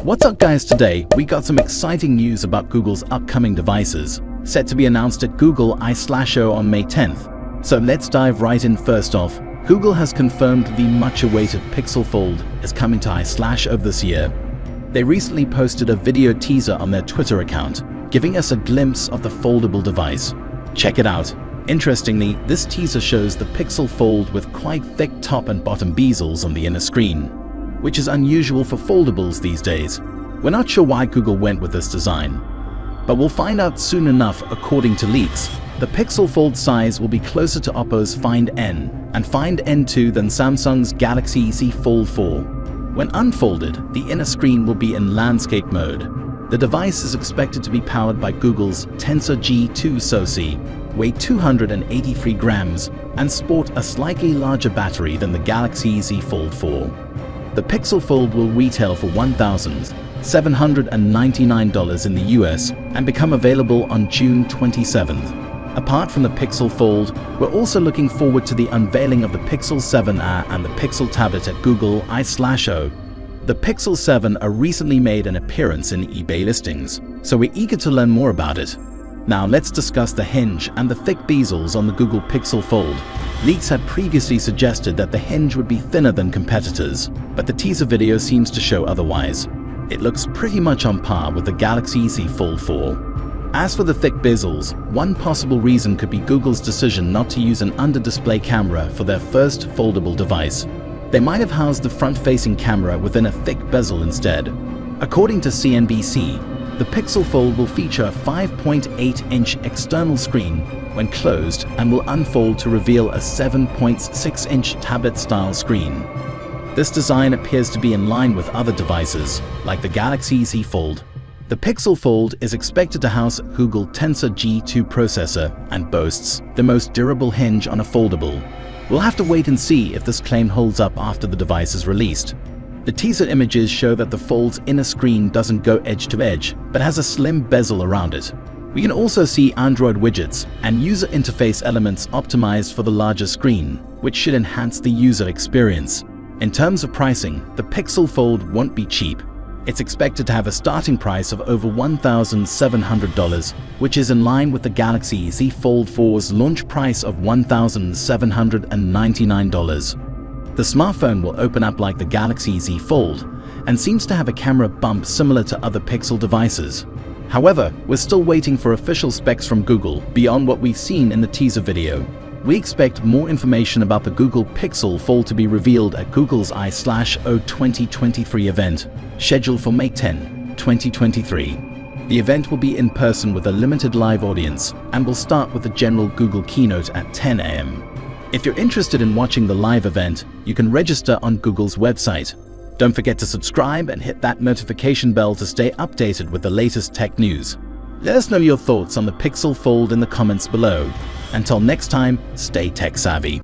What's up guys, today we got some exciting news about Google's upcoming devices, set to be announced at Google I/O on May 10th. So let's dive right in. First off, Google has confirmed the much-awaited Pixel Fold is coming to I/O this year. They recently posted a video teaser on their Twitter account, giving us a glimpse of the foldable device. Check it out. Interestingly, this teaser shows the Pixel Fold with quite thick top and bottom bezels on the inner screen, which is unusual for foldables these days. We're not sure why Google went with this design, but we'll find out soon enough. According to leaks, the Pixel Fold size will be closer to Oppo's Find N and Find N2 than Samsung's Galaxy Z Fold 4. When unfolded, the inner screen will be in landscape mode. The device is expected to be powered by Google's Tensor G2 SoC, weigh 283 grams, and sport a slightly larger battery than the Galaxy Z Fold 4. The Pixel Fold will retail for $1,799 in the US and become available on June 27th. Apart from the Pixel Fold, we're also looking forward to the unveiling of the Pixel 7a and the Pixel tablet at Google I/O. The Pixel 7 recently made an appearance in eBay listings, so we're eager to learn more about it. Now let's discuss the hinge and the thick bezels on the Google Pixel Fold. Leaks had previously suggested that the hinge would be thinner than competitors, but the teaser video seems to show otherwise. It looks pretty much on par with the Galaxy Z Fold 4. As for the thick bezels, one possible reason could be Google's decision not to use an under-display camera for their first foldable device. They might have housed the front-facing camera within a thick bezel instead. According to CNBC, the Pixel Fold will feature a 5.8-inch external screen when closed and will unfold to reveal a 7.6-inch tablet-style screen. This design appears to be in line with other devices, like the Galaxy Z Fold. The Pixel Fold is expected to house Google Tensor G2 processor and boasts the most durable hinge on a foldable. We'll have to wait and see if this claim holds up after the device is released. The teaser images show that the Fold's inner screen doesn't go edge to edge, but has a slim bezel around it. We can also see Android widgets and user interface elements optimized for the larger screen, which should enhance the user experience. In terms of pricing, the Pixel Fold won't be cheap. It's expected to have a starting price of over $1,700, which is in line with the Galaxy Z Fold 4's launch price of $1,799. The smartphone will open up like the Galaxy Z Fold and seems to have a camera bump similar to other Pixel devices. However, we're still waiting for official specs from Google beyond what we've seen in the teaser video. We expect more information about the Google Pixel Fold to be revealed at Google's I/O 2023 event, scheduled for May 10, 2023. The event will be in person with a limited live audience and will start with a general Google keynote at 10 a.m. If you're interested in watching the live event, you can register on Google's website. Don't forget to subscribe and hit that notification bell to stay updated with the latest tech news. Let us know your thoughts on the Pixel Fold in the comments below. Until next time, stay tech savvy.